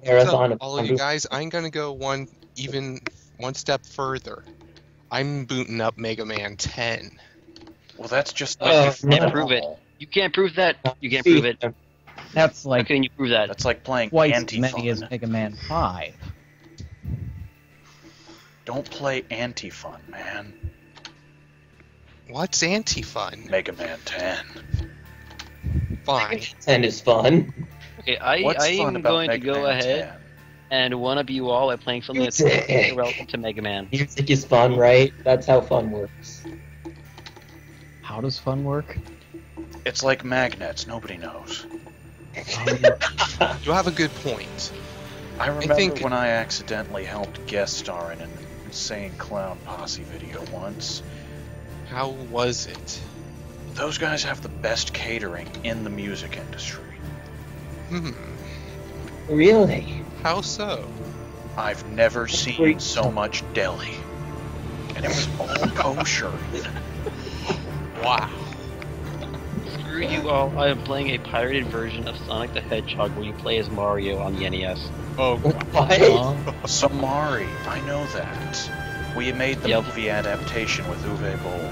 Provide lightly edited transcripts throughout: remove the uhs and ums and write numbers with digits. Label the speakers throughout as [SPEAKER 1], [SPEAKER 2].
[SPEAKER 1] marathon of
[SPEAKER 2] all of you guys, I'm gonna go one step further. I'm booting up Mega Man 10.
[SPEAKER 3] Well, that's just
[SPEAKER 4] never prove it. You can't prove that. You can't prove it.
[SPEAKER 5] That's
[SPEAKER 4] How
[SPEAKER 5] like
[SPEAKER 4] can you prove that?
[SPEAKER 3] That's like playing
[SPEAKER 5] twice as
[SPEAKER 3] anti-fun.
[SPEAKER 5] many as Mega Man 5.
[SPEAKER 3] Don't play anti-fun, man.
[SPEAKER 2] What's anti-fun?
[SPEAKER 3] Mega Man 10.
[SPEAKER 2] Fine.
[SPEAKER 1] 10 is fun.
[SPEAKER 4] Okay,
[SPEAKER 3] What's
[SPEAKER 4] I
[SPEAKER 3] fun
[SPEAKER 4] am
[SPEAKER 3] about
[SPEAKER 4] going to
[SPEAKER 3] Mega
[SPEAKER 4] go
[SPEAKER 3] Man
[SPEAKER 4] ahead
[SPEAKER 3] 10?
[SPEAKER 4] and one-up you all by playing something that's
[SPEAKER 1] Music.
[SPEAKER 4] irrelevant to Mega Man.
[SPEAKER 1] Music is fun, right? That's how fun works.
[SPEAKER 5] How does fun work?
[SPEAKER 3] It's like magnets. Nobody knows.
[SPEAKER 2] You have a good point.
[SPEAKER 3] I remember
[SPEAKER 2] think-
[SPEAKER 3] when I accidentally helped guest star in an Insane Clown Posse video once.
[SPEAKER 2] How was it?
[SPEAKER 3] Those guys have the best catering in the music industry.
[SPEAKER 1] Really?
[SPEAKER 2] How so?
[SPEAKER 3] I've never seen so much deli. And it was all kosher.
[SPEAKER 2] Wow.
[SPEAKER 4] Screw you all, I am playing a pirated version of Sonic the Hedgehog where you play as Mario on the NES.
[SPEAKER 2] Oh,
[SPEAKER 1] What?
[SPEAKER 3] Samari, I know that. We made the
[SPEAKER 4] Yep.
[SPEAKER 3] movie adaptation with Uwe Boll.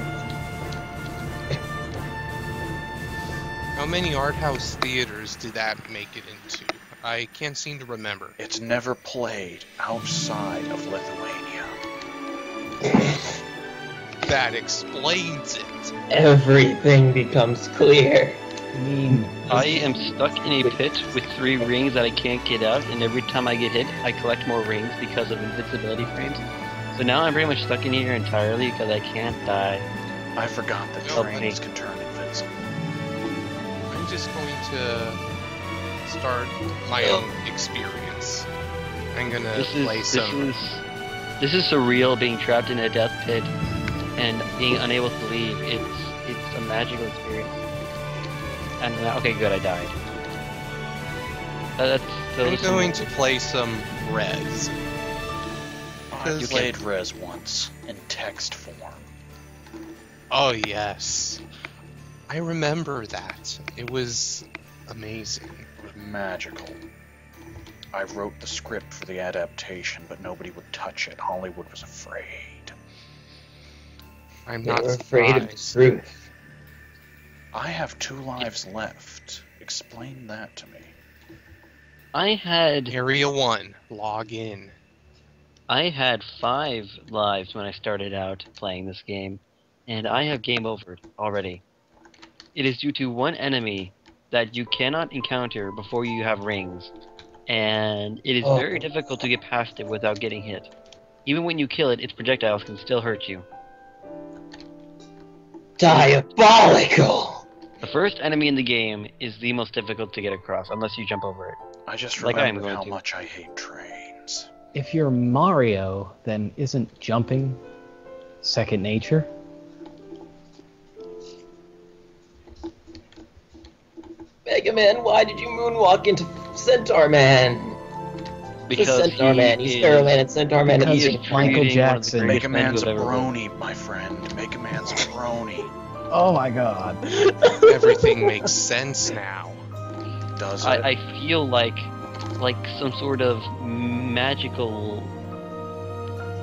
[SPEAKER 2] how many art house theaters did that make it into? I can't seem to remember.
[SPEAKER 3] It's never played outside of Lithuania.
[SPEAKER 2] That explains it.
[SPEAKER 1] Everything becomes clear.
[SPEAKER 5] I mean,
[SPEAKER 4] I am stuck in a pit with 3 rings that I can't get out, and every time I get hit, I collect more rings because of invincibility frames. So now I'm pretty much stuck in here entirely because I can't die.
[SPEAKER 3] I forgot that
[SPEAKER 2] No,
[SPEAKER 3] trains can turn invincible.
[SPEAKER 2] I'm just going to start my own experience. I'm gonna play some.
[SPEAKER 4] This is surreal being trapped in a death pit and being unable to leave. It's a magical experience. And okay, good, I died.
[SPEAKER 2] I'm going to play some Res.
[SPEAKER 3] I
[SPEAKER 2] You
[SPEAKER 3] played Res once in text form.
[SPEAKER 2] Oh yes, I remember that. It was amazing.
[SPEAKER 3] It was magical. I wrote the script for the adaptation, but nobody would touch it. Hollywood was afraid.
[SPEAKER 2] I'm
[SPEAKER 1] They
[SPEAKER 2] not
[SPEAKER 1] were afraid of the
[SPEAKER 2] surprised.
[SPEAKER 1] truth.
[SPEAKER 3] I have 2 lives left. Explain that to me.
[SPEAKER 4] I had
[SPEAKER 2] Area 1, log in.
[SPEAKER 4] 5 lives when I started out playing this game, and I have game over already. It is due to one enemy that you cannot encounter before you have rings, and it is very difficult to get past it without getting hit. Even when you kill it, its projectiles can still hurt you.
[SPEAKER 1] Diabolical!
[SPEAKER 4] The first enemy in the game is the most difficult to get across, unless you jump over it.
[SPEAKER 3] I just
[SPEAKER 4] Like I am
[SPEAKER 3] remembered
[SPEAKER 4] going
[SPEAKER 3] how
[SPEAKER 4] to.
[SPEAKER 3] much I hate trains.
[SPEAKER 5] if you're Mario, then isn't jumping second nature?
[SPEAKER 1] Mega Man, why did you moonwalk into Centaur Man?
[SPEAKER 4] Because
[SPEAKER 1] Centaur Man, he's Sparrow Man and Centaur Man.
[SPEAKER 5] Because
[SPEAKER 1] and
[SPEAKER 4] he is
[SPEAKER 5] Michael
[SPEAKER 4] creating one of the
[SPEAKER 5] Jackson.
[SPEAKER 4] greatest
[SPEAKER 3] Mega
[SPEAKER 4] men
[SPEAKER 3] Man's
[SPEAKER 4] who
[SPEAKER 3] a
[SPEAKER 4] have ever lived.
[SPEAKER 3] brony, my friend. Mega Man's a brony.
[SPEAKER 5] Oh my god.
[SPEAKER 2] Everything makes sense now.
[SPEAKER 3] Does it?
[SPEAKER 4] I feel like some sort of magical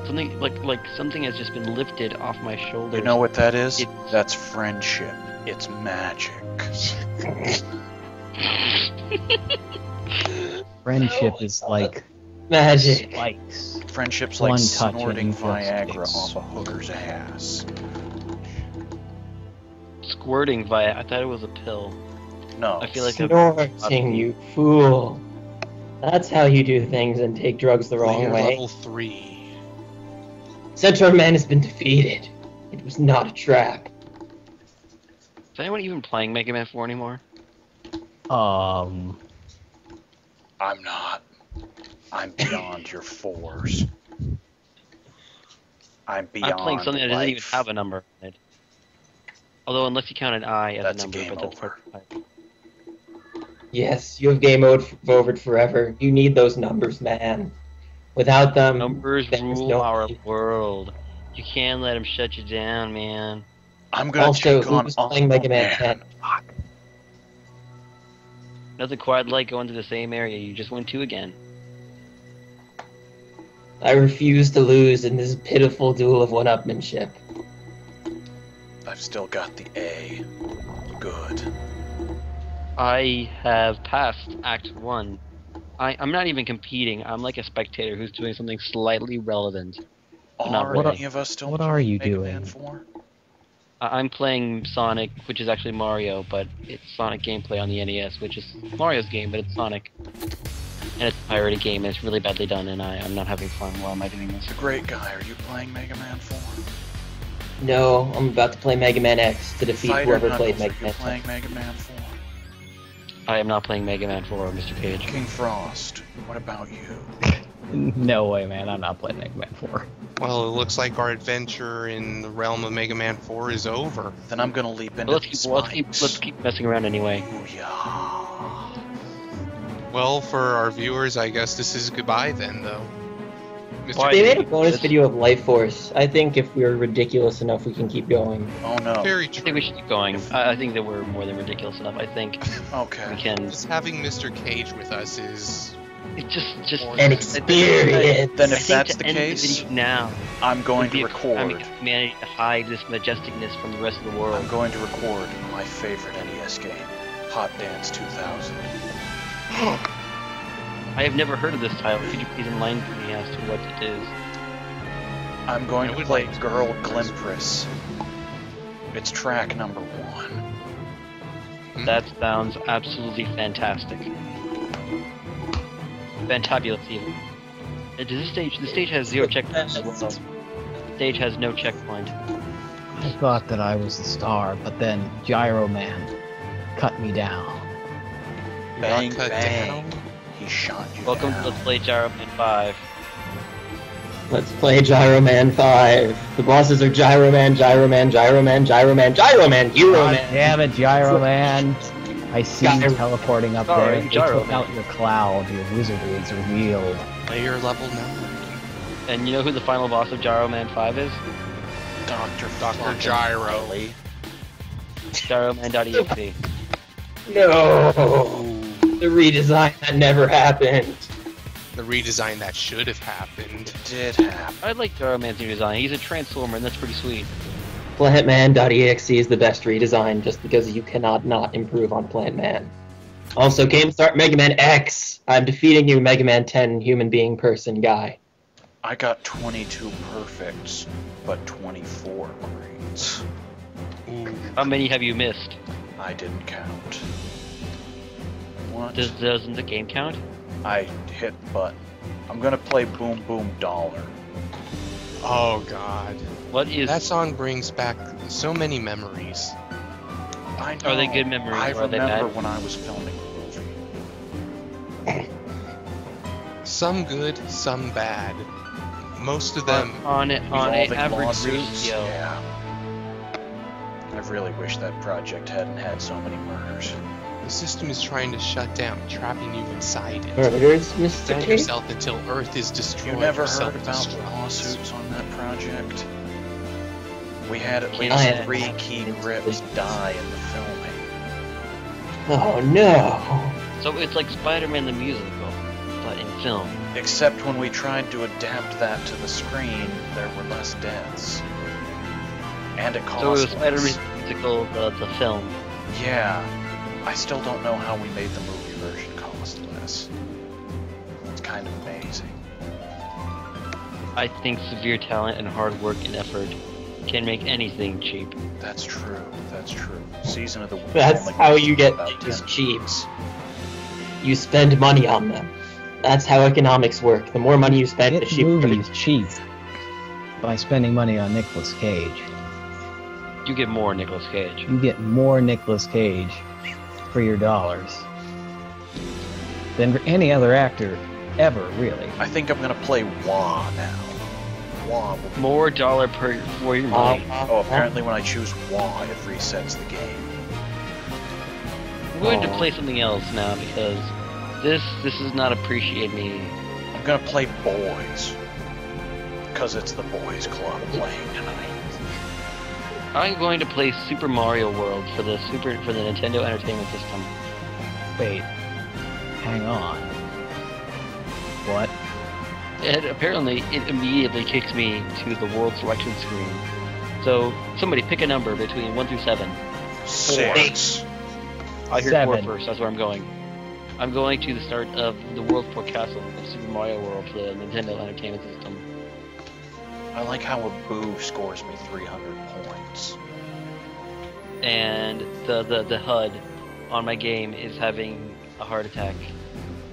[SPEAKER 4] something like something has just been lifted off my shoulders.
[SPEAKER 3] You know what that is?
[SPEAKER 4] It's-
[SPEAKER 3] That's friendship. It's magic.
[SPEAKER 5] Friendship is like
[SPEAKER 1] Magic.
[SPEAKER 5] spikes.
[SPEAKER 3] Friendship's
[SPEAKER 5] One
[SPEAKER 3] like
[SPEAKER 5] touch and
[SPEAKER 3] snorting
[SPEAKER 5] you just
[SPEAKER 3] Viagra off a
[SPEAKER 5] explode.
[SPEAKER 3] hooker's ass.
[SPEAKER 4] Squirting via. I thought it was a pill.
[SPEAKER 3] No.
[SPEAKER 4] I feel like
[SPEAKER 1] Snorting, you fool. That's how you do things and take drugs the wrong
[SPEAKER 2] Player
[SPEAKER 1] way.
[SPEAKER 2] level 3.
[SPEAKER 1] Centaur Man has been defeated. It was not a trap.
[SPEAKER 4] Is anyone even playing Mega Man 4 anymore?
[SPEAKER 3] I'm not. I'm beyond your 4s. I'm beyond
[SPEAKER 4] I'm playing something that doesn't even
[SPEAKER 3] life.
[SPEAKER 4] have a number in it. Although unless you count an I as
[SPEAKER 3] That's
[SPEAKER 4] a number,
[SPEAKER 3] game
[SPEAKER 4] but that's
[SPEAKER 3] over.
[SPEAKER 4] part.
[SPEAKER 1] Yes, you have game over forever. You need those numbers, man. Without them,
[SPEAKER 4] Numbers
[SPEAKER 1] there's
[SPEAKER 4] rule
[SPEAKER 1] no
[SPEAKER 4] our
[SPEAKER 1] need.
[SPEAKER 4] world. You can't let them shut you down, man.
[SPEAKER 3] I'm gonna
[SPEAKER 1] Also,
[SPEAKER 3] take on
[SPEAKER 1] who's playing Mega Man 10?
[SPEAKER 4] Nothing quite like going to the same area you just went to again.
[SPEAKER 1] I refuse to lose in this pitiful duel of one-upmanship.
[SPEAKER 3] I've still got the A. Good.
[SPEAKER 4] I have passed Act 1. I'm not even competing. I'm like a spectator who's doing something slightly relevant. Not
[SPEAKER 3] Are
[SPEAKER 4] really.
[SPEAKER 3] any of us still
[SPEAKER 5] What are you
[SPEAKER 3] Mega
[SPEAKER 5] doing?
[SPEAKER 3] Man 4?
[SPEAKER 4] I'm playing Sonic, which is actually Mario, but it's Sonic gameplay on the NES, which is Mario's game, but it's Sonic. And it's a pirated game, and it's really badly done, and I'm not having fun. Why am I doing this?
[SPEAKER 3] The Great Guy, are you playing Mega Man 4?
[SPEAKER 1] No, I'm about to play Mega Man X to defeat whoever played
[SPEAKER 3] FighterKnuckles,
[SPEAKER 1] Mega
[SPEAKER 3] are
[SPEAKER 1] Man
[SPEAKER 3] you playing
[SPEAKER 1] 10.
[SPEAKER 3] Mega Man 4?
[SPEAKER 4] I am not playing Mega Man 4, Mr. Cage.
[SPEAKER 3] KingFrost, what about you?
[SPEAKER 5] No way, man. I'm not playing Mega Man 4.
[SPEAKER 2] Well, it looks like our adventure in the realm of Mega Man 4 is over.
[SPEAKER 3] Then I'm gonna leap into
[SPEAKER 4] Well,
[SPEAKER 3] these
[SPEAKER 4] let's keep messing around anyway.
[SPEAKER 3] Booyah.
[SPEAKER 2] Well, for our viewers, I guess this is goodbye then, though. Mr.
[SPEAKER 4] Why-
[SPEAKER 1] They made a
[SPEAKER 2] Cage,
[SPEAKER 1] bonus video of Life Force. I think if we're ridiculous enough, we can keep going.
[SPEAKER 3] Oh no.
[SPEAKER 2] Very
[SPEAKER 4] I think
[SPEAKER 2] true.
[SPEAKER 4] we should keep going. I think that we're more than ridiculous enough. I think we
[SPEAKER 3] Okay.
[SPEAKER 4] can.
[SPEAKER 2] Just having Mr. Cage with us is...
[SPEAKER 4] It's just
[SPEAKER 1] An experience.
[SPEAKER 3] Then
[SPEAKER 4] I
[SPEAKER 3] if
[SPEAKER 4] think
[SPEAKER 3] that's
[SPEAKER 4] to
[SPEAKER 3] the
[SPEAKER 4] end
[SPEAKER 3] case,
[SPEAKER 4] video now,
[SPEAKER 3] I'm going
[SPEAKER 4] would be
[SPEAKER 3] to
[SPEAKER 4] a crime
[SPEAKER 3] record.
[SPEAKER 4] against humanity to hide this majesticness from the rest of the world.
[SPEAKER 3] I'm going to record my favorite NES game, Hot Dance 2000.
[SPEAKER 4] I have never heard of this title. Could you please enlighten me as to what it is?
[SPEAKER 3] I'm going
[SPEAKER 2] I
[SPEAKER 3] to
[SPEAKER 2] would
[SPEAKER 3] play
[SPEAKER 2] like to-
[SPEAKER 3] Girl Glimpress. It's track number 1.
[SPEAKER 4] That sounds absolutely fantastic. Fantabulous even. The stage has 0 checkpoints as well. The stage has no checkpoint.
[SPEAKER 5] I thought that I was the star, but then Gyro Man cut me down.
[SPEAKER 2] You
[SPEAKER 3] Bang,
[SPEAKER 2] got cut
[SPEAKER 3] bang.
[SPEAKER 2] down.
[SPEAKER 3] He shot you
[SPEAKER 4] Welcome
[SPEAKER 3] down.
[SPEAKER 4] to Let's Play Gyro Man 5.
[SPEAKER 1] Let's play Gyro Man 5. The bosses are Gyro Man, Gyro Man, Gyro Man, Gyro Man, Gyro Man, Gyro
[SPEAKER 5] God
[SPEAKER 1] Man.
[SPEAKER 5] damn it, Gyro Man! I see you
[SPEAKER 1] Gyro-
[SPEAKER 5] teleporting up
[SPEAKER 4] Sorry,
[SPEAKER 5] there. You
[SPEAKER 4] Gyro
[SPEAKER 5] took out your cloud. Your wizardry is revealed.
[SPEAKER 2] Player level 9.
[SPEAKER 4] And you know who the final boss of Gyro Man 5 is?
[SPEAKER 3] Dr.
[SPEAKER 2] Dr. Gyro.
[SPEAKER 3] Riley.
[SPEAKER 4] GyroMan.exe.
[SPEAKER 1] No! The redesign that never happened.
[SPEAKER 2] The redesign that should have happened.
[SPEAKER 3] It did happen.
[SPEAKER 4] I like Gyro Man's new design. He's a transformer, and that's pretty sweet.
[SPEAKER 1] Plantman.exe is the best redesign just because you cannot not improve on Plantman. Also, Game Start Mega Man X! I'm defeating you, Mega Man 10 human being person guy.
[SPEAKER 3] I got 22 perfects, but 24 grades.
[SPEAKER 2] Ooh.
[SPEAKER 4] How many have you missed?
[SPEAKER 3] I didn't count. What?
[SPEAKER 4] Doesn't the game count?
[SPEAKER 3] I hit button. I'm gonna play Boom Boom Dollar.
[SPEAKER 2] Oh god.
[SPEAKER 4] What is?
[SPEAKER 2] That song brings back so many memories.
[SPEAKER 3] I know.
[SPEAKER 4] Are they good memories,
[SPEAKER 3] I
[SPEAKER 4] or are they
[SPEAKER 3] remember
[SPEAKER 4] bad?
[SPEAKER 3] when I was filming the movie.
[SPEAKER 2] Some good, some bad. Most of them...
[SPEAKER 4] on an
[SPEAKER 3] Involving
[SPEAKER 4] average
[SPEAKER 3] lawsuits,
[SPEAKER 4] ratio.
[SPEAKER 3] yeah. I really wish that project hadn't had so many murders.
[SPEAKER 2] The system is trying to shut down, trapping you inside it.
[SPEAKER 1] Murders, Mr.
[SPEAKER 2] Protect
[SPEAKER 1] Cage?
[SPEAKER 2] yourself until Earth is destroyed.
[SPEAKER 3] You never
[SPEAKER 2] or
[SPEAKER 3] heard about the
[SPEAKER 2] self-destructs.
[SPEAKER 3] lawsuits on that project? We had at
[SPEAKER 4] I
[SPEAKER 3] least
[SPEAKER 1] have
[SPEAKER 3] 3 key grips die in the filming.
[SPEAKER 1] Oh no!
[SPEAKER 4] So it's like Spider-Man the musical, but in film.
[SPEAKER 3] Except when we tried to adapt that to the screen, there were less deaths. And it cost
[SPEAKER 4] So it was
[SPEAKER 3] less.
[SPEAKER 4] Spider-Man the musical, the film.
[SPEAKER 3] Yeah. I still don't know how we made the movie version cost less. It's kind of amazing.
[SPEAKER 4] I think severe talent and hard work and effort can make anything cheap.
[SPEAKER 3] That's true. That's true. Season of the Witch
[SPEAKER 1] That's
[SPEAKER 3] only
[SPEAKER 1] how
[SPEAKER 3] cost
[SPEAKER 1] you get
[SPEAKER 3] about
[SPEAKER 1] things
[SPEAKER 3] 10
[SPEAKER 1] cheap.
[SPEAKER 3] bucks.
[SPEAKER 1] You spend money on them. That's how economics work. The more money you spend, the
[SPEAKER 5] Get
[SPEAKER 1] cheaper.
[SPEAKER 5] movies cheap by spending money on Nicolas Cage.
[SPEAKER 4] You get more Nicolas Cage.
[SPEAKER 5] You get more Nicolas Cage for your dollars than any other actor ever, really.
[SPEAKER 3] I think I'm gonna play Wah now. Wah will be...
[SPEAKER 4] More dollar per for your money.
[SPEAKER 3] Oh, apparently when I choose Wah, it resets the game.
[SPEAKER 4] I'm going to play something else now because this does not appreciate me.
[SPEAKER 3] I'm gonna play Boys. Because it's the Boys Club playing tonight.
[SPEAKER 4] I'm going to play Super Mario World for the Nintendo Entertainment System.
[SPEAKER 5] Wait, hang on. What?
[SPEAKER 4] And apparently, it immediately kicks me to the world selection screen. So, somebody pick a number between 1 through 7.
[SPEAKER 3] 6.
[SPEAKER 4] I hear
[SPEAKER 5] 7.
[SPEAKER 4] 4 first, that's where I'm going. I'm going to the start of the World's Port Castle of Super Mario World for the Nintendo Entertainment System.
[SPEAKER 3] I like how a boo scores me 300 points.
[SPEAKER 4] And the HUD on my game is having a heart attack.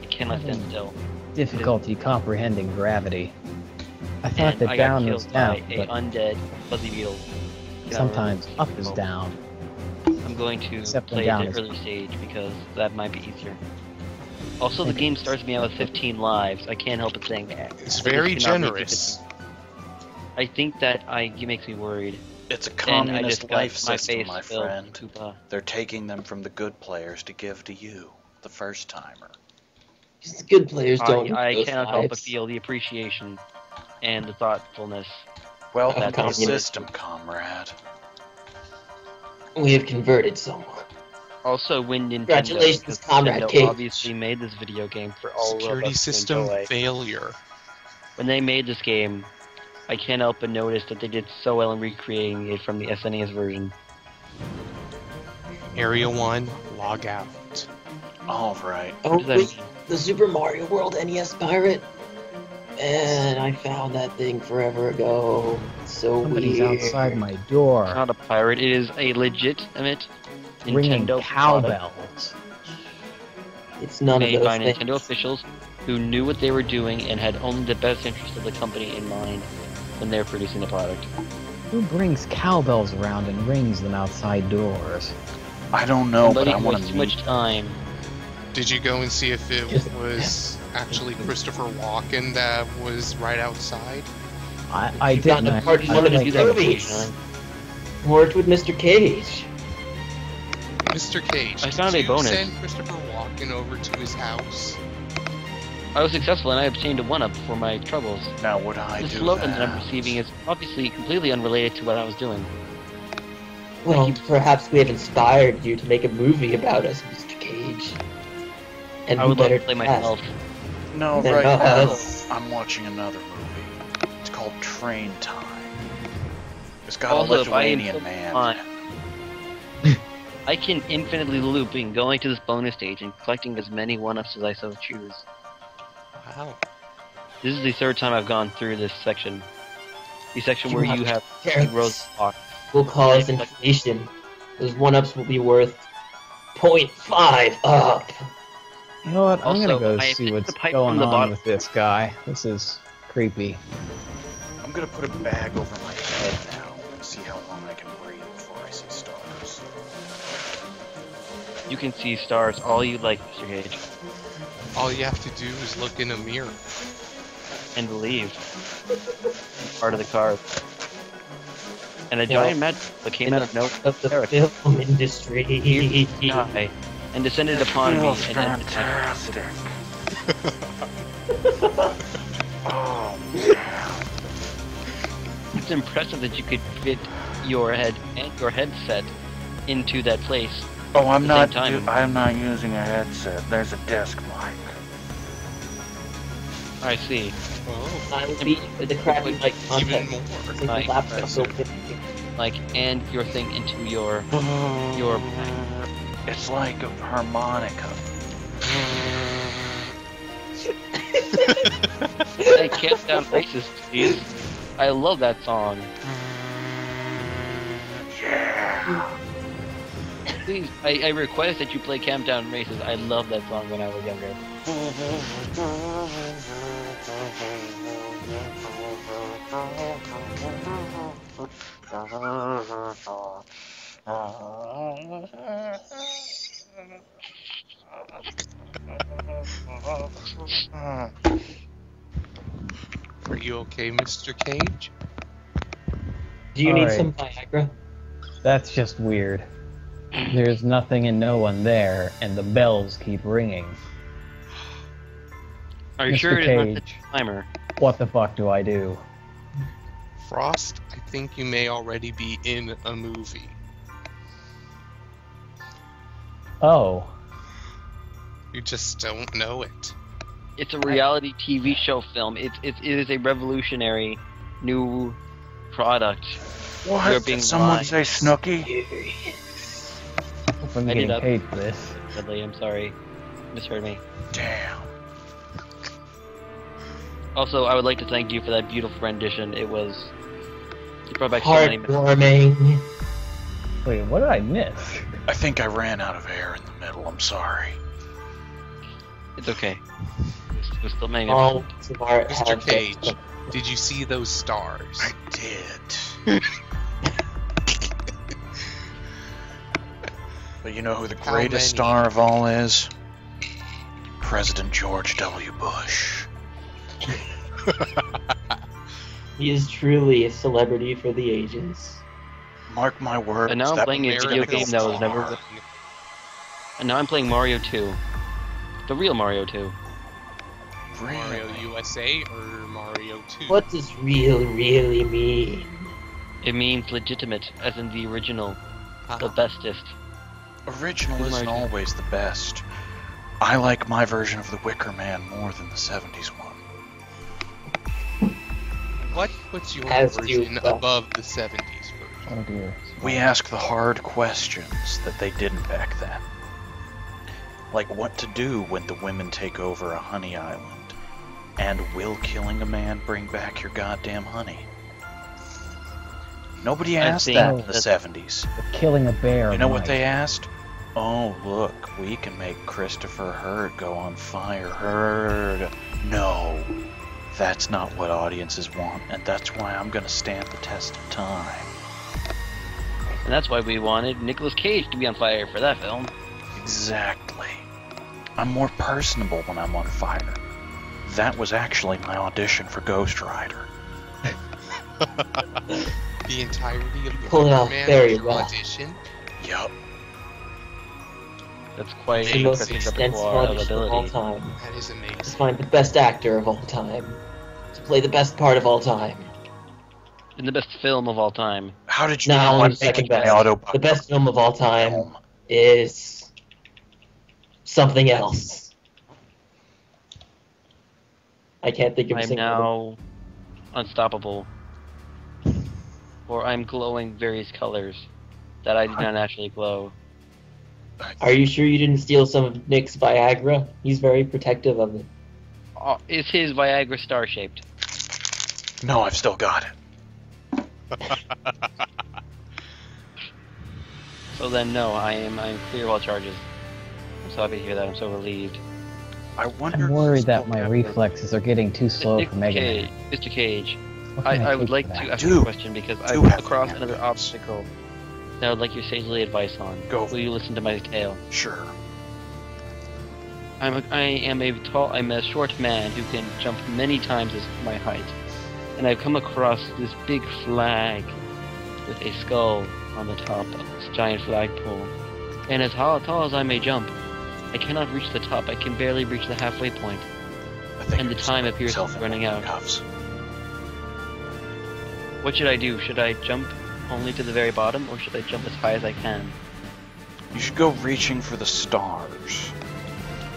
[SPEAKER 4] It cannot stand still.
[SPEAKER 5] Difficulty comprehending gravity. I thought
[SPEAKER 4] And
[SPEAKER 5] that
[SPEAKER 4] I got
[SPEAKER 5] down
[SPEAKER 4] killed
[SPEAKER 5] was down,
[SPEAKER 4] by a
[SPEAKER 5] but
[SPEAKER 4] undead fuzzy beetle.
[SPEAKER 5] sometimes up is down.
[SPEAKER 4] I'm going to
[SPEAKER 5] Except when
[SPEAKER 4] play
[SPEAKER 5] down
[SPEAKER 4] the
[SPEAKER 5] is
[SPEAKER 4] early stage because that might be easier. Also, the game starts me out with 15 lives. I can't help but think.
[SPEAKER 2] It's very generous.
[SPEAKER 4] I think that it makes me worried.
[SPEAKER 3] It's a
[SPEAKER 4] And I
[SPEAKER 3] communist
[SPEAKER 4] just got
[SPEAKER 3] life
[SPEAKER 4] my
[SPEAKER 3] system,
[SPEAKER 4] face
[SPEAKER 3] my
[SPEAKER 4] filled with
[SPEAKER 3] friend.
[SPEAKER 4] Koopa.
[SPEAKER 3] They're taking them from the good players to give to you, the first timer.
[SPEAKER 1] Just the good players don't.
[SPEAKER 4] I
[SPEAKER 1] those
[SPEAKER 4] cannot help but
[SPEAKER 1] lives.
[SPEAKER 4] feel the appreciation and the thoughtfulness.
[SPEAKER 3] Welcome to the
[SPEAKER 1] Communist.
[SPEAKER 3] system, comrade.
[SPEAKER 1] We have converted someone.
[SPEAKER 4] Also, when Nintendo,
[SPEAKER 1] Congratulations,
[SPEAKER 4] because
[SPEAKER 1] Comrade
[SPEAKER 4] Nintendo
[SPEAKER 1] Cage.
[SPEAKER 4] obviously made this video game for all of
[SPEAKER 2] Security
[SPEAKER 4] us to
[SPEAKER 2] system
[SPEAKER 4] enjoy.
[SPEAKER 2] failure.
[SPEAKER 4] When they made this game, I can't help but notice that they did so well in recreating it from the SNES version.
[SPEAKER 2] Area 1, log out.
[SPEAKER 3] Alright.
[SPEAKER 1] Oh,
[SPEAKER 4] does that
[SPEAKER 1] wait,
[SPEAKER 4] mean?
[SPEAKER 1] the Super Mario World NES pirate? Man, I found that thing forever ago. It's so
[SPEAKER 5] Somebody's
[SPEAKER 1] weird.
[SPEAKER 5] outside my
[SPEAKER 4] It's
[SPEAKER 5] door,
[SPEAKER 4] not a pirate, it is a legitimate
[SPEAKER 5] ringing
[SPEAKER 4] Nintendo product
[SPEAKER 5] cowbells.
[SPEAKER 1] It's none of
[SPEAKER 4] made
[SPEAKER 1] those
[SPEAKER 4] by
[SPEAKER 1] things.
[SPEAKER 4] Nintendo officials who knew what they were doing and had only the best interest of the company in mind when they were producing the product.
[SPEAKER 5] Who brings cowbells around and rings them outside doors?
[SPEAKER 3] I don't know, but
[SPEAKER 4] Somebody
[SPEAKER 3] I
[SPEAKER 4] who
[SPEAKER 3] want
[SPEAKER 4] wastes
[SPEAKER 3] to
[SPEAKER 4] too much
[SPEAKER 3] meet.
[SPEAKER 4] time.
[SPEAKER 2] Did you go and see if it was actually Christopher Walken that was right outside?
[SPEAKER 5] I
[SPEAKER 1] You've gotten
[SPEAKER 5] didn't.
[SPEAKER 1] a part in one of
[SPEAKER 4] I
[SPEAKER 1] his
[SPEAKER 4] do that
[SPEAKER 1] movies.
[SPEAKER 4] occasionally.
[SPEAKER 1] Worked with Mr. Cage.
[SPEAKER 2] Mr. Cage,
[SPEAKER 4] I found a
[SPEAKER 2] did you
[SPEAKER 4] bonus.
[SPEAKER 2] send Christopher Walken over to his house?
[SPEAKER 4] I was successful and I obtained a 1-up for my troubles.
[SPEAKER 3] Now, would I
[SPEAKER 4] The
[SPEAKER 3] do
[SPEAKER 4] slogan that I'm
[SPEAKER 3] that?
[SPEAKER 4] receiving is obviously completely unrelated to what I was doing.
[SPEAKER 1] Well, perhaps we have inspired you to make a movie about us, Mr. Cage. And
[SPEAKER 4] I
[SPEAKER 1] who
[SPEAKER 4] would love
[SPEAKER 1] better
[SPEAKER 4] to play
[SPEAKER 1] than us?
[SPEAKER 4] myself.
[SPEAKER 3] No,
[SPEAKER 1] Then
[SPEAKER 3] right now,
[SPEAKER 1] us.
[SPEAKER 3] I'm watching another movie. It's called Train Time. It's got
[SPEAKER 4] Also,
[SPEAKER 3] a
[SPEAKER 4] if I am
[SPEAKER 3] Lithuanian
[SPEAKER 4] so
[SPEAKER 3] man.
[SPEAKER 4] fine, I can infinitely looping, going to this bonus stage and collecting as many 1-ups as I so choose.
[SPEAKER 2] Wow.
[SPEAKER 4] This is the 3rd time I've gone through this section. The section where you have
[SPEAKER 1] Carrots
[SPEAKER 4] rows of blocks.
[SPEAKER 1] will cause inflation. Those 1-ups will be worth 0.5 up.
[SPEAKER 5] You know what? I'm
[SPEAKER 4] Also,
[SPEAKER 5] gonna go
[SPEAKER 4] I
[SPEAKER 5] see
[SPEAKER 4] picked
[SPEAKER 5] what's
[SPEAKER 4] the pipe
[SPEAKER 5] going
[SPEAKER 4] from the
[SPEAKER 5] on
[SPEAKER 4] bottom.
[SPEAKER 5] with this guy. This is creepy.
[SPEAKER 3] I'm gonna put a bag over my head now and see how long I can breathe before I see stars.
[SPEAKER 4] You can see stars all you like, Mr. Cage,
[SPEAKER 2] All you have to do is look in a mirror.
[SPEAKER 4] and believe. Part of the card. And a giant magic that came out of nowhere
[SPEAKER 1] Of the
[SPEAKER 4] Eric,
[SPEAKER 1] film industry.
[SPEAKER 4] sky, and descended upon me and ended
[SPEAKER 3] fantastic. Oh man.
[SPEAKER 4] It's impressive that you could fit your head and your headset into that place.
[SPEAKER 3] Oh, I'm
[SPEAKER 4] At the
[SPEAKER 3] not.
[SPEAKER 4] same time.
[SPEAKER 3] I'm not using a headset. There's a desk mic.
[SPEAKER 4] I see.
[SPEAKER 2] Oh,
[SPEAKER 1] I will beat with the crappy like
[SPEAKER 2] even
[SPEAKER 1] content.
[SPEAKER 2] more.
[SPEAKER 1] Single
[SPEAKER 4] Like,
[SPEAKER 1] laptop will fit.
[SPEAKER 4] Like, and your thing into your
[SPEAKER 3] It's like a harmonica.
[SPEAKER 4] Hey, Camp Down Racist, please. I love that song.
[SPEAKER 3] Yeah.
[SPEAKER 4] Please, I request that you play Camp Down Racist. I loved that song when I was younger.
[SPEAKER 2] Are you okay, Mr. Cage?
[SPEAKER 1] Do you need
[SPEAKER 5] Alright.
[SPEAKER 1] some Viagra?
[SPEAKER 5] That's just weird. There's nothing and no one there, and the bells keep ringing.
[SPEAKER 4] Are you
[SPEAKER 5] Mr.
[SPEAKER 4] sure it is not the
[SPEAKER 5] Cage.
[SPEAKER 4] timer?
[SPEAKER 5] What the fuck do I do?
[SPEAKER 2] Frost, I think you may already be in a movie.
[SPEAKER 5] Oh,
[SPEAKER 2] You just don't know it.
[SPEAKER 4] It's a reality TV show film. It is a revolutionary new product.
[SPEAKER 3] What? Did someone say Snooky?
[SPEAKER 5] I'm
[SPEAKER 4] I
[SPEAKER 5] getting
[SPEAKER 4] did
[SPEAKER 5] paid for this.
[SPEAKER 4] Dudley, I'm sorry. Misheard me.
[SPEAKER 3] Damn.
[SPEAKER 4] Also, I would like to thank you for that beautiful rendition. It was... You brought back so many memories.
[SPEAKER 1] Heartwarming.
[SPEAKER 5] Wait, what did I miss?
[SPEAKER 3] I think I ran out of air in the middle. I'm sorry.
[SPEAKER 4] It's okay. We're still making
[SPEAKER 1] All of our
[SPEAKER 2] Mr. Cage, did you see those stars?
[SPEAKER 3] I did. But you know who the
[SPEAKER 2] How
[SPEAKER 3] greatest
[SPEAKER 2] many?
[SPEAKER 3] star of all is? President George W. Bush.
[SPEAKER 1] He is truly a celebrity for the ages.
[SPEAKER 3] Mark my words.
[SPEAKER 4] And now I'm
[SPEAKER 3] that
[SPEAKER 4] playing a
[SPEAKER 3] was
[SPEAKER 4] video
[SPEAKER 3] the
[SPEAKER 4] game that was never...
[SPEAKER 3] star.
[SPEAKER 4] And now I'm playing Mario 2. The real Mario 2.
[SPEAKER 2] Mario USA or Mario 2?
[SPEAKER 1] What does real really mean?
[SPEAKER 4] It means legitimate, as in the original. The bestest.
[SPEAKER 3] Original
[SPEAKER 4] Who's
[SPEAKER 3] isn't
[SPEAKER 4] Mario?
[SPEAKER 3] always the best. I like my version of the Wicker Man more than the 70s one.
[SPEAKER 2] What puts your
[SPEAKER 1] As
[SPEAKER 2] version
[SPEAKER 1] you-
[SPEAKER 2] above the 70s version?
[SPEAKER 5] Oh dear.
[SPEAKER 3] We ask the hard questions that they didn't back then. Like what to do when the women take over a honey island. And will killing a man bring back your goddamn honey? Nobody asked
[SPEAKER 4] think
[SPEAKER 3] that in the
[SPEAKER 4] that-
[SPEAKER 3] 70s.
[SPEAKER 5] But killing a bear.
[SPEAKER 3] You know what
[SPEAKER 5] might.
[SPEAKER 3] they asked? Oh, look, we can make Christopher Hurd go on fire. Hurd. No, that's not what audiences want, and that's why I'm gonna stand the test of time.
[SPEAKER 4] And that's why we wanted Nicolas Cage to be on fire for that film.
[SPEAKER 3] Exactly. I'm more personable when I'm on fire. That was actually my audition for Ghost Rider.
[SPEAKER 2] The entirety of the
[SPEAKER 1] Pull it
[SPEAKER 2] Wicker
[SPEAKER 1] off
[SPEAKER 2] Man
[SPEAKER 1] very
[SPEAKER 2] was your
[SPEAKER 1] well.
[SPEAKER 2] audition?
[SPEAKER 3] Yup.
[SPEAKER 4] That's quite
[SPEAKER 1] The
[SPEAKER 4] a
[SPEAKER 1] most
[SPEAKER 4] impressive
[SPEAKER 1] extensive
[SPEAKER 4] repertoire of
[SPEAKER 1] audition of all
[SPEAKER 4] ability.
[SPEAKER 1] time.
[SPEAKER 2] That is
[SPEAKER 1] To
[SPEAKER 2] amazing.
[SPEAKER 1] find the best actor of all time. To play the best part of all time.
[SPEAKER 4] In the best film of all time.
[SPEAKER 3] How did you
[SPEAKER 1] No,
[SPEAKER 3] know
[SPEAKER 1] only
[SPEAKER 3] I'm
[SPEAKER 1] second
[SPEAKER 3] making my
[SPEAKER 1] best.
[SPEAKER 3] autobiography
[SPEAKER 1] The best film of all time
[SPEAKER 3] film?
[SPEAKER 1] is something else. I can't think of a
[SPEAKER 4] I'm
[SPEAKER 1] single
[SPEAKER 4] now unstoppable. Or I'm glowing various colors that I do not naturally glow.
[SPEAKER 1] Are you sure you didn't steal some of Nick's Viagra? He's very protective of it.
[SPEAKER 4] Oh, is his Viagra star-shaped?
[SPEAKER 3] No, I've still got it.
[SPEAKER 4] So then, no, I'm clear of all charges. I'm so happy to hear that. I'm so relieved.
[SPEAKER 3] I wonder.
[SPEAKER 5] I'm
[SPEAKER 3] if
[SPEAKER 5] worried
[SPEAKER 3] this
[SPEAKER 5] that
[SPEAKER 3] will
[SPEAKER 5] my
[SPEAKER 3] ever-
[SPEAKER 5] reflexes are getting too slow
[SPEAKER 4] Nick
[SPEAKER 5] for Mega Man.
[SPEAKER 4] Cage, Mr. Cage,
[SPEAKER 5] What can
[SPEAKER 4] I would
[SPEAKER 5] take
[SPEAKER 4] like
[SPEAKER 5] for
[SPEAKER 4] to
[SPEAKER 5] that?
[SPEAKER 4] ask
[SPEAKER 3] Do.
[SPEAKER 4] you a question because I
[SPEAKER 3] Do
[SPEAKER 4] come
[SPEAKER 3] have
[SPEAKER 4] across
[SPEAKER 3] the
[SPEAKER 4] another
[SPEAKER 3] answers.
[SPEAKER 4] obstacle that I would like your sagely advice on.
[SPEAKER 3] Go.
[SPEAKER 4] Will you listen to my tale?
[SPEAKER 3] Sure.
[SPEAKER 4] I'm a short man who can jump many times as my height, and I've come across this big flag with a skull on the top of this giant flagpole. And as tall as I may jump, I cannot reach the top. I can barely reach the halfway point.
[SPEAKER 3] I think
[SPEAKER 4] And the
[SPEAKER 3] you're
[SPEAKER 4] time appears to be
[SPEAKER 3] self-inflicted
[SPEAKER 4] running out.
[SPEAKER 3] cuffs.
[SPEAKER 4] What should I do? Should I jump only to the very bottom, or should I jump as high as I can?
[SPEAKER 3] You should go reaching for the stars.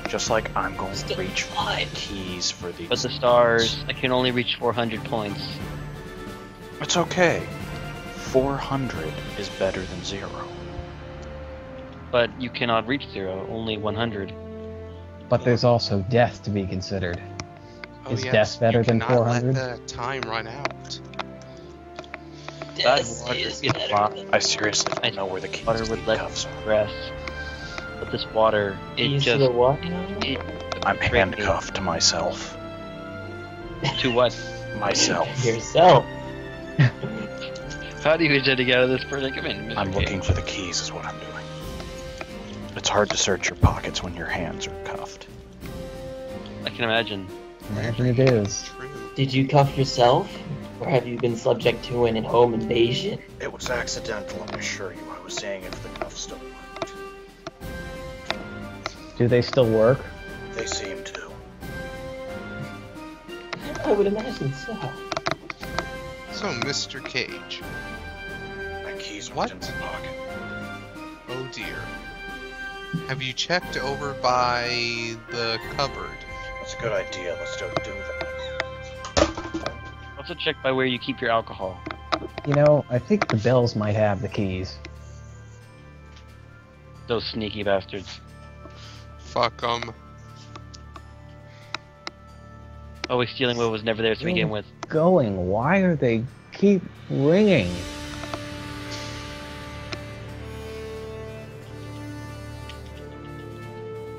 [SPEAKER 3] Just like I'm going to
[SPEAKER 1] Still
[SPEAKER 3] reach for
[SPEAKER 1] fine.
[SPEAKER 3] the keys for these.
[SPEAKER 4] But the stars, I can only reach 400 points.
[SPEAKER 3] It's okay. 400 is better than 0.
[SPEAKER 4] But you cannot reach 0, only 100.
[SPEAKER 5] But there's also death to be considered.
[SPEAKER 2] Oh,
[SPEAKER 5] Is
[SPEAKER 2] yes,
[SPEAKER 5] death better
[SPEAKER 2] you
[SPEAKER 5] than
[SPEAKER 2] cannot
[SPEAKER 5] 400?
[SPEAKER 2] let the time run out.
[SPEAKER 4] That
[SPEAKER 1] This
[SPEAKER 4] water
[SPEAKER 1] is
[SPEAKER 4] is
[SPEAKER 1] better
[SPEAKER 4] blocked.
[SPEAKER 1] than-
[SPEAKER 3] I seriously don't know where the keys
[SPEAKER 4] Water
[SPEAKER 3] to
[SPEAKER 4] would
[SPEAKER 3] the
[SPEAKER 4] let
[SPEAKER 3] cuffs
[SPEAKER 4] you
[SPEAKER 3] are.
[SPEAKER 4] progress. But this water, it
[SPEAKER 1] Keys to
[SPEAKER 4] just...
[SPEAKER 1] the what?
[SPEAKER 4] It,
[SPEAKER 3] I'm
[SPEAKER 4] betrayed me.
[SPEAKER 3] handcuffed to myself.
[SPEAKER 4] To what?
[SPEAKER 3] Myself.
[SPEAKER 1] Yourself.
[SPEAKER 4] How do you intend to get out of this predicament, Mr.
[SPEAKER 3] I'm looking
[SPEAKER 4] Cage?
[SPEAKER 3] for the keys is what I'm doing. It's hard to search your pockets when your hands are cuffed.
[SPEAKER 4] I can imagine.
[SPEAKER 5] Imagine it is.
[SPEAKER 2] True.
[SPEAKER 1] Did you cuff yourself? Or have you been subject to an home invasion?
[SPEAKER 3] It was accidental, I assure you. I was saying if the cuffs still worked.
[SPEAKER 5] Do they still work?
[SPEAKER 3] They seem to.
[SPEAKER 1] I would imagine so.
[SPEAKER 2] So, Mr. Cage.
[SPEAKER 3] My keys
[SPEAKER 2] What?
[SPEAKER 3] went in my pocket.
[SPEAKER 2] Oh dear. Have you checked over by the cupboard?
[SPEAKER 3] It's a good idea. Let's do that.
[SPEAKER 4] Also check by where you keep your alcohol.
[SPEAKER 5] You know, I think the Bells might have the keys.
[SPEAKER 4] Those sneaky bastards.
[SPEAKER 2] Fuck 'em.
[SPEAKER 4] Always stealing what was never there to begin with.
[SPEAKER 5] Going. Why are they keep ringing?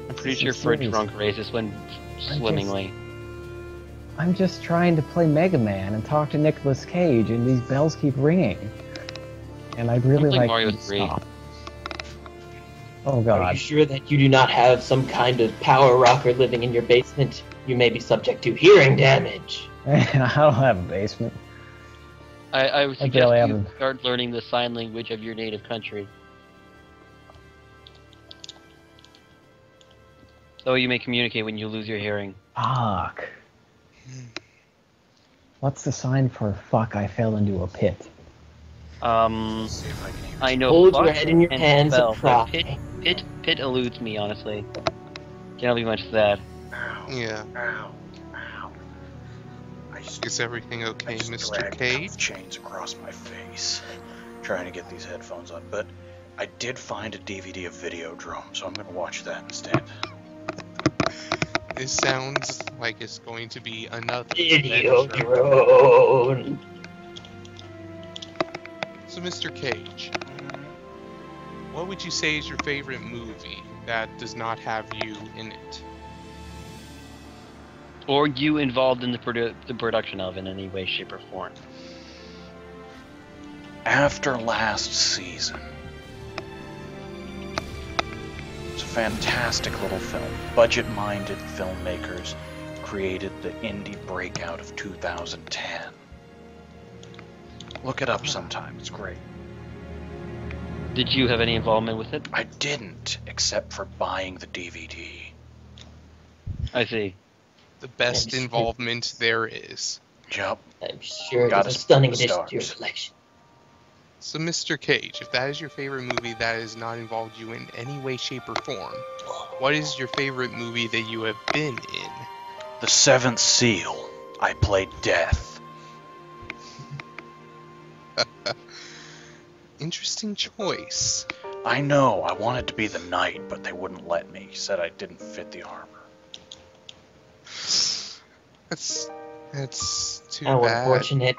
[SPEAKER 4] I'm pretty sure for a drunk race this went swimmingly.
[SPEAKER 5] I'm just trying to play Mega Man and talk to Nicolas Cage, and these bells keep ringing. And I'd really like
[SPEAKER 4] Mario
[SPEAKER 5] them to
[SPEAKER 4] 3.
[SPEAKER 5] stop. Oh
[SPEAKER 1] Are
[SPEAKER 5] god.
[SPEAKER 1] you sure that you do not have some kind of power rocker living in your basement? You may be subject to hearing damage.
[SPEAKER 5] I don't have a basement.
[SPEAKER 4] I would
[SPEAKER 5] I
[SPEAKER 4] suggest
[SPEAKER 5] barely
[SPEAKER 4] you
[SPEAKER 5] have them.
[SPEAKER 4] start learning the sign language of your native country. So you may communicate when you lose your hearing.
[SPEAKER 5] Fuck. What's the sign for fuck I fell into a pit?
[SPEAKER 3] See if I can even...
[SPEAKER 4] I know
[SPEAKER 1] Hold
[SPEAKER 4] fuck
[SPEAKER 1] your head in your
[SPEAKER 4] and
[SPEAKER 1] hands
[SPEAKER 4] spell,
[SPEAKER 1] and
[SPEAKER 4] but
[SPEAKER 1] cry.
[SPEAKER 4] pit eludes me, honestly. Can't be much sad.
[SPEAKER 3] Ow.
[SPEAKER 2] Yeah.
[SPEAKER 3] Ow. Ow. I just,
[SPEAKER 2] Is everything okay,
[SPEAKER 3] I just
[SPEAKER 2] Mr.
[SPEAKER 3] dragged a couple
[SPEAKER 2] Cage?
[SPEAKER 3] chains across my face, trying to get these headphones on. But I did find a DVD of Videodrome, so I'm gonna watch that instead.
[SPEAKER 2] This sounds like it's going to be another
[SPEAKER 1] Video
[SPEAKER 2] adventure.
[SPEAKER 1] drone.
[SPEAKER 2] So, Mr. Cage, what would you say is your favorite movie that does not have you in it?
[SPEAKER 4] Or you involved in the production of in any way, shape, or form.
[SPEAKER 3] After last season. It's a fantastic little film. Budget-minded filmmakers created the indie breakout of 2010. Look it up sometime, it's great.
[SPEAKER 4] Did you have any involvement with it?
[SPEAKER 3] I didn't, except for buying the DVD.
[SPEAKER 4] I see.
[SPEAKER 2] The best
[SPEAKER 1] Yes.
[SPEAKER 2] involvement there is.
[SPEAKER 3] Yup.
[SPEAKER 1] I'm sure
[SPEAKER 3] Got
[SPEAKER 1] it's a
[SPEAKER 3] us
[SPEAKER 1] stunning
[SPEAKER 3] the
[SPEAKER 1] addition to your
[SPEAKER 3] stars.
[SPEAKER 1] collection.
[SPEAKER 2] So, Mr. Cage, if that is your favorite movie that has not involved you in any way, shape, or form, what is your favorite movie that you have been in?
[SPEAKER 3] The Seventh Seal. I played Death.
[SPEAKER 2] Interesting choice.
[SPEAKER 3] I know, I wanted to be the knight, but they wouldn't let me. Said I didn't fit the armor.
[SPEAKER 2] That's too
[SPEAKER 1] How
[SPEAKER 2] bad.
[SPEAKER 1] unfortunate.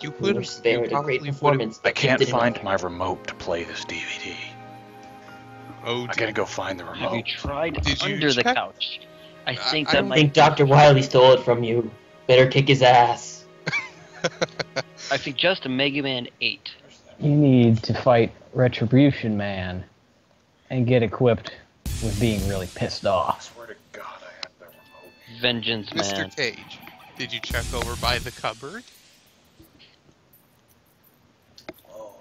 [SPEAKER 2] You
[SPEAKER 1] You were spared a great performance.
[SPEAKER 3] I
[SPEAKER 1] but
[SPEAKER 3] can't
[SPEAKER 1] didn't
[SPEAKER 3] find
[SPEAKER 1] like
[SPEAKER 3] my remote to play this DVD.
[SPEAKER 2] Oh,
[SPEAKER 3] I gotta go find the
[SPEAKER 4] Have
[SPEAKER 3] remote.
[SPEAKER 4] you tried
[SPEAKER 2] Did you
[SPEAKER 4] under the
[SPEAKER 2] check?
[SPEAKER 4] couch? I think
[SPEAKER 2] I
[SPEAKER 4] that
[SPEAKER 2] don't
[SPEAKER 1] I
[SPEAKER 4] might.
[SPEAKER 1] think Dr. Wily stole it from you. Better kick his ass.
[SPEAKER 4] I suggest a Mega Man 8.
[SPEAKER 5] You need to fight Retribution Man and get equipped with being really pissed
[SPEAKER 3] I
[SPEAKER 5] off.
[SPEAKER 3] swear to God, I have the remote.
[SPEAKER 4] Vengeance Man.
[SPEAKER 2] Mr. Cage, did you check over by the cupboard?
[SPEAKER 3] Oh.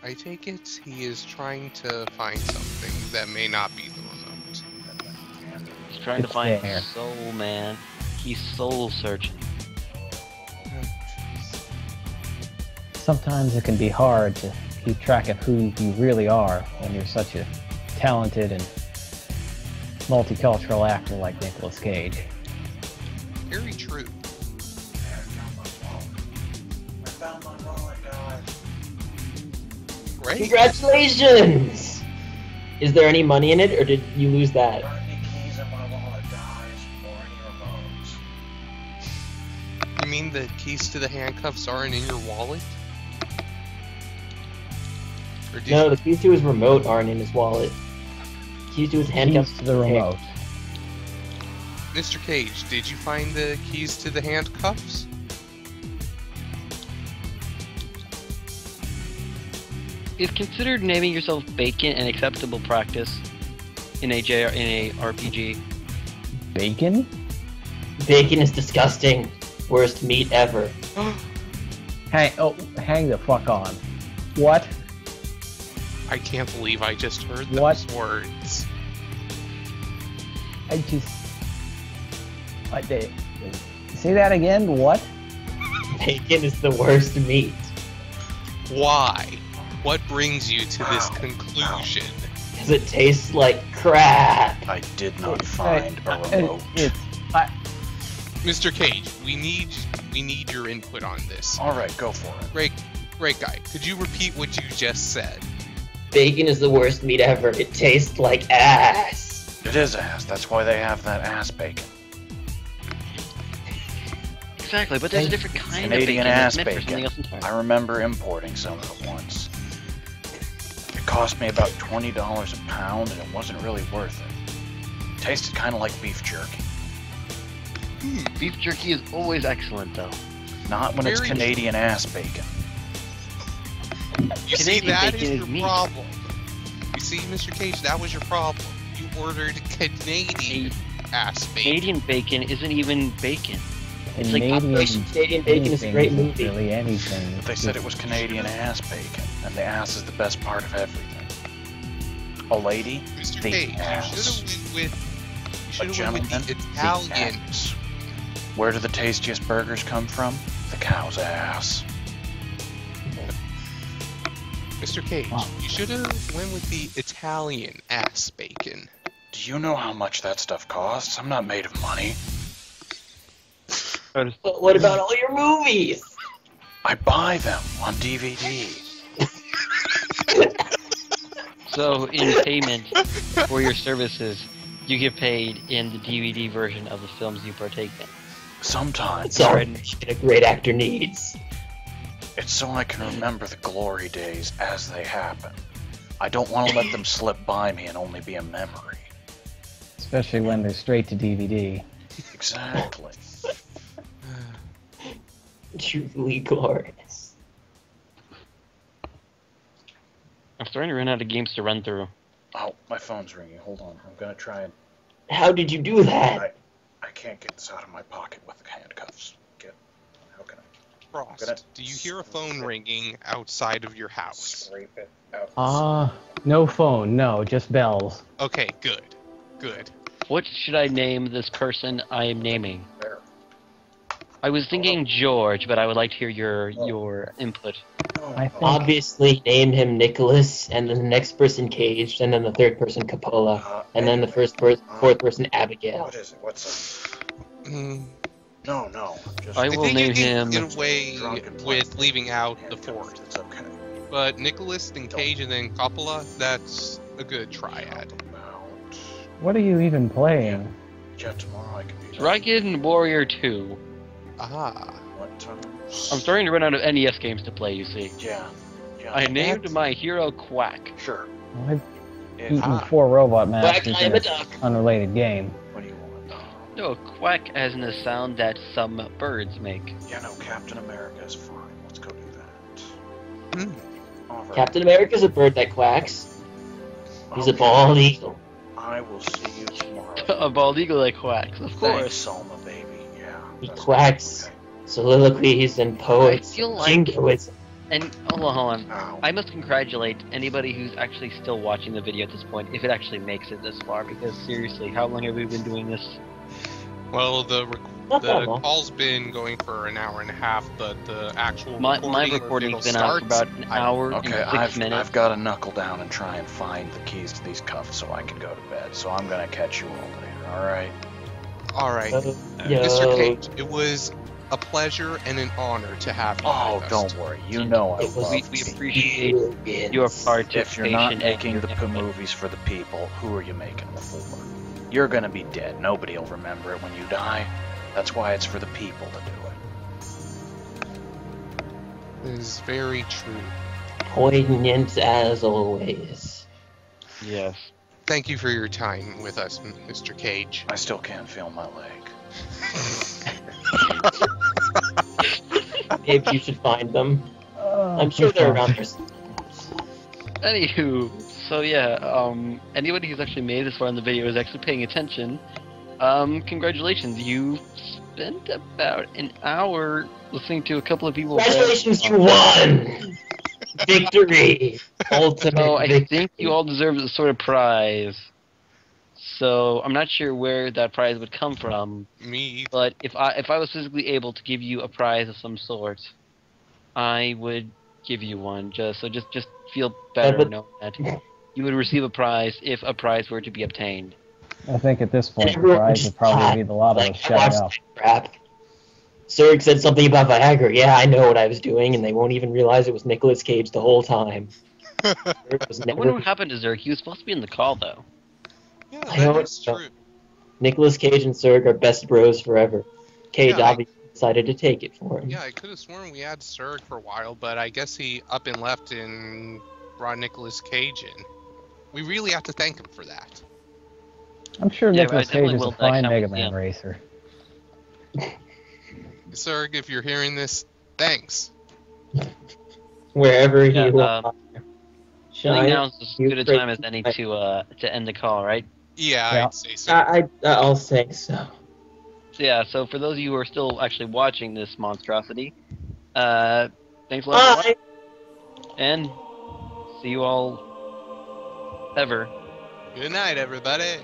[SPEAKER 2] I take it he is trying to find something that may not be the remote.
[SPEAKER 4] He's trying to
[SPEAKER 5] It's
[SPEAKER 4] find
[SPEAKER 5] there.
[SPEAKER 4] Soul Man. He's soul searching.
[SPEAKER 5] Sometimes it can be hard to keep track of who you really are when you're such a talented and multicultural actor like Nicolas Cage.
[SPEAKER 2] Very true.
[SPEAKER 3] I found my wallet, guys.
[SPEAKER 2] Right?
[SPEAKER 1] Congratulations! Is there any money in it, or did you lose that?
[SPEAKER 3] Are any keys in my wallet, guys? Or any remotes?
[SPEAKER 2] You mean the keys to the handcuffs aren't in your wallet? Or did
[SPEAKER 1] No,
[SPEAKER 2] you...
[SPEAKER 1] the keys to his remote aren't in his wallet. Keys to his handcuffs.
[SPEAKER 5] Keys to the remote.
[SPEAKER 2] Mr. Cage, did you find the keys to the handcuffs?
[SPEAKER 4] Is considered naming yourself Bacon an acceptable practice in a RPG?
[SPEAKER 5] Bacon?
[SPEAKER 1] Bacon is disgusting. Worst meat ever.
[SPEAKER 5] Hang the fuck on. What?
[SPEAKER 2] I can't believe I just heard
[SPEAKER 5] What?
[SPEAKER 2] those words.
[SPEAKER 5] Say that again? What?
[SPEAKER 1] Bacon is the worst meat.
[SPEAKER 2] Why? What brings you to this conclusion?
[SPEAKER 1] Because it tastes like crap.
[SPEAKER 3] I did not find a remote.
[SPEAKER 2] Mr. Cage, we need your input on this.
[SPEAKER 3] All right, go for it.
[SPEAKER 2] Great guy. Could you repeat what you just said?
[SPEAKER 1] Bacon is the worst meat ever. It tastes like ass.
[SPEAKER 3] It is ass. That's why they have that ass bacon.
[SPEAKER 4] Exactly, but there's a different kind
[SPEAKER 3] Canadian
[SPEAKER 4] of bacon
[SPEAKER 3] ass
[SPEAKER 4] that's meant for something
[SPEAKER 3] bacon.
[SPEAKER 4] else entirely.
[SPEAKER 3] I remember importing some of it once. It cost me about $20 a pound, and it wasn't really worth it. It tasted kind of like beef jerky.
[SPEAKER 4] Beef jerky is always excellent, though.
[SPEAKER 3] Not when it's
[SPEAKER 2] Very
[SPEAKER 3] Canadian ass bacon.
[SPEAKER 2] You see,
[SPEAKER 4] Canadian
[SPEAKER 2] that
[SPEAKER 4] bacon
[SPEAKER 2] is
[SPEAKER 4] is
[SPEAKER 2] your
[SPEAKER 4] meat.
[SPEAKER 2] problem. You see, Mr. Cage, that was your problem. You ordered Canadian ass bacon.
[SPEAKER 4] Canadian bacon isn't even bacon. It's like
[SPEAKER 1] Operation Canadian Bacon is a great
[SPEAKER 5] isn't
[SPEAKER 1] movie.
[SPEAKER 5] Really anything.
[SPEAKER 3] But they said it was Canadian ass bacon, and the ass is the best part of everything. A lady,
[SPEAKER 2] Mr.
[SPEAKER 3] the
[SPEAKER 2] Cage,
[SPEAKER 3] ass.
[SPEAKER 2] you should
[SPEAKER 3] A
[SPEAKER 2] have went
[SPEAKER 3] gentleman,
[SPEAKER 2] with the
[SPEAKER 3] the
[SPEAKER 2] Italian.
[SPEAKER 3] ass. Where do the tastiest burgers come from? The cow's ass.
[SPEAKER 2] Mr. Cage,
[SPEAKER 5] Wow.
[SPEAKER 2] you should have went with the Italian ass bacon.
[SPEAKER 3] Do you know how much that stuff costs? I'm not made of money.
[SPEAKER 1] But what about all your movies?
[SPEAKER 3] I buy them on DVD.
[SPEAKER 4] So, in payment for your services, you get paid in the DVD version of the films you partake in.
[SPEAKER 3] Sometimes.
[SPEAKER 1] It's all a great actor needs.
[SPEAKER 3] It's so I can remember the glory days as they happen. I don't want to let them slip by me and only be a memory.
[SPEAKER 5] Especially when they're straight to DVD.
[SPEAKER 3] Exactly.
[SPEAKER 1] Truly glorious.
[SPEAKER 4] I'm starting to run out of games to run through.
[SPEAKER 3] Oh, my phone's ringing. Hold on. I'm gonna try and...
[SPEAKER 1] How did you do that?
[SPEAKER 3] I can't get this out of my pocket with the handcuffs. How can I
[SPEAKER 2] Frost,
[SPEAKER 3] Gonna-
[SPEAKER 2] do you hear a phone ringing outside of your house?
[SPEAKER 3] scrape it out?
[SPEAKER 5] No phone, no, just bells.
[SPEAKER 2] Okay, good. Good.
[SPEAKER 4] What should I name this person I am naming?
[SPEAKER 3] There.
[SPEAKER 4] I was thinking George, but I would like to hear your input.
[SPEAKER 5] I think
[SPEAKER 1] Obviously, name him Nicholas, and then the next person Cage, and then the third person Coppola, and then the fourth person Abigail.
[SPEAKER 3] What is it? What's it?
[SPEAKER 2] Mm,
[SPEAKER 3] No. Just
[SPEAKER 4] I
[SPEAKER 2] I
[SPEAKER 4] will
[SPEAKER 2] think
[SPEAKER 4] name
[SPEAKER 2] you can
[SPEAKER 4] him
[SPEAKER 2] get away
[SPEAKER 3] drunken
[SPEAKER 2] with
[SPEAKER 3] plastic
[SPEAKER 2] leaving out the
[SPEAKER 3] handcuffs.
[SPEAKER 2] fourth.
[SPEAKER 3] It's okay.
[SPEAKER 2] But Nicholas, then Cage, and then Coppola, that's a good triad.
[SPEAKER 3] About...
[SPEAKER 5] what are you even playing?
[SPEAKER 3] Yeah, tomorrow I can be...
[SPEAKER 4] Dragon Warrior 2.
[SPEAKER 2] Ah.
[SPEAKER 3] What time?
[SPEAKER 4] I'm starting to run out of NES games to play, you see.
[SPEAKER 3] Yeah.
[SPEAKER 4] I named my hero Quack.
[SPEAKER 3] Sure.
[SPEAKER 5] Well, I've
[SPEAKER 3] Yeah.
[SPEAKER 5] beaten 4 Robot
[SPEAKER 1] Quack,
[SPEAKER 5] Masters
[SPEAKER 1] I am
[SPEAKER 5] in
[SPEAKER 1] a
[SPEAKER 5] an
[SPEAKER 1] duck.
[SPEAKER 5] unrelated game.
[SPEAKER 3] What do you want?
[SPEAKER 4] No, Quack as in the sound that some birds make.
[SPEAKER 3] Yeah, no, Captain America is fine. Let's go do that.
[SPEAKER 2] Hmm.
[SPEAKER 3] All right.
[SPEAKER 1] Captain America's a bird that quacks. He's a
[SPEAKER 3] Okay.
[SPEAKER 1] bald eagle.
[SPEAKER 3] I will see you tomorrow.
[SPEAKER 4] A bald eagle that quacks, of
[SPEAKER 3] Thanks,
[SPEAKER 4] course.
[SPEAKER 3] Selma, baby. Yeah.
[SPEAKER 1] He
[SPEAKER 3] that's
[SPEAKER 1] quacks.
[SPEAKER 3] okay.
[SPEAKER 1] Soliloquies and poets.
[SPEAKER 4] I feel like-
[SPEAKER 1] jingoism.
[SPEAKER 4] And hold on.
[SPEAKER 3] Ow.
[SPEAKER 4] I must congratulate anybody who's actually still watching the video at this point, if it actually makes it this far, because seriously, how long have we been doing this?
[SPEAKER 2] Well, the
[SPEAKER 1] Not that long.
[SPEAKER 2] call's been going for an hour and a half, but the actual
[SPEAKER 4] My
[SPEAKER 2] recording
[SPEAKER 4] recording's
[SPEAKER 2] it'll
[SPEAKER 4] been out
[SPEAKER 2] start,
[SPEAKER 4] for about an hour
[SPEAKER 3] Okay,
[SPEAKER 4] and 6 minutes.
[SPEAKER 3] I've got to knuckle down and try and find the keys to these cuffs so I can go to bed. So I'm gonna catch you all later. All right.
[SPEAKER 2] All right,
[SPEAKER 1] Yo.
[SPEAKER 2] Mr. Cage, it was a pleasure and an honor to have you
[SPEAKER 3] Oh,
[SPEAKER 2] with us.
[SPEAKER 3] don't worry. You know I
[SPEAKER 1] It was-
[SPEAKER 3] love
[SPEAKER 4] we
[SPEAKER 3] you.
[SPEAKER 4] appreciate
[SPEAKER 1] Billions.
[SPEAKER 4] your participation.
[SPEAKER 3] If you're not
[SPEAKER 4] and
[SPEAKER 3] making
[SPEAKER 4] your
[SPEAKER 3] the
[SPEAKER 4] input.
[SPEAKER 3] movies for the people, who are you making them for? You're gonna be dead. Nobody'll remember it when you die. That's why it's for the people to do it.
[SPEAKER 2] It is very true.
[SPEAKER 1] Poignant as always.
[SPEAKER 4] Yes.
[SPEAKER 2] Thank you for your time with us, Mr. Cage.
[SPEAKER 3] I still can't feel my leg.
[SPEAKER 1] Maybe you should find them. I'm sure they're around there.
[SPEAKER 4] Anywho, so yeah, anybody who's actually made this far in the video is actually paying attention. Congratulations, you spent about an hour listening to a couple of people.
[SPEAKER 1] Congratulations, you won! Victory! Ultimate
[SPEAKER 4] So I
[SPEAKER 1] victory.
[SPEAKER 4] think you all deserve the sort of prize. So I'm not sure where that prize would come from,
[SPEAKER 2] Me,
[SPEAKER 4] but if I was physically able to give you a prize of some sort, I would give you one. Just feel better
[SPEAKER 1] but-
[SPEAKER 4] knowing that you would receive a prize if a prize were to be obtained.
[SPEAKER 5] I think at this point, the
[SPEAKER 1] Everyone
[SPEAKER 5] prize
[SPEAKER 1] just
[SPEAKER 5] would probably
[SPEAKER 1] thought,
[SPEAKER 5] be the lot of
[SPEAKER 1] like,
[SPEAKER 5] us
[SPEAKER 1] I
[SPEAKER 5] shut
[SPEAKER 1] watched
[SPEAKER 5] up.
[SPEAKER 1] that crap. Syrg said something about Viagra. Yeah, I know what I was doing, and they won't even realize it was Nicolas Cage the whole time. Syrg was
[SPEAKER 4] I wonder
[SPEAKER 1] never...
[SPEAKER 4] what happened to Zerg. He was supposed to be in the call, though.
[SPEAKER 2] Yeah,
[SPEAKER 1] I
[SPEAKER 2] that
[SPEAKER 1] don't
[SPEAKER 2] is
[SPEAKER 1] know.
[SPEAKER 2] true.
[SPEAKER 1] Nicolas Cage and Syrg are best bros forever. Cage
[SPEAKER 2] Yeah,
[SPEAKER 1] obviously decided to take it for him.
[SPEAKER 2] Yeah, I could have sworn we had Syrg for a while, but I guess he up and left and brought Nicolas Cage in. We really have to thank him for that.
[SPEAKER 5] I'm sure
[SPEAKER 4] Yeah,
[SPEAKER 5] Nicolas
[SPEAKER 4] I definitely
[SPEAKER 5] Cage is a
[SPEAKER 4] will next
[SPEAKER 5] fine
[SPEAKER 4] time we
[SPEAKER 5] Mega
[SPEAKER 4] see
[SPEAKER 5] Man
[SPEAKER 4] him.
[SPEAKER 5] racer.
[SPEAKER 2] Syrg, if you're hearing this, thanks.
[SPEAKER 1] Wherever
[SPEAKER 4] Yeah,
[SPEAKER 1] you are.
[SPEAKER 4] I think now is as good a time as any to end the call, right?
[SPEAKER 2] Yeah,
[SPEAKER 5] Yeah.
[SPEAKER 2] I'd say so.
[SPEAKER 1] I'll say so.
[SPEAKER 4] So yeah, so for those of you who are still actually watching this monstrosity, thanks a lot for
[SPEAKER 1] Bye!
[SPEAKER 4] watching, and see you all ever.
[SPEAKER 2] Good night, everybody.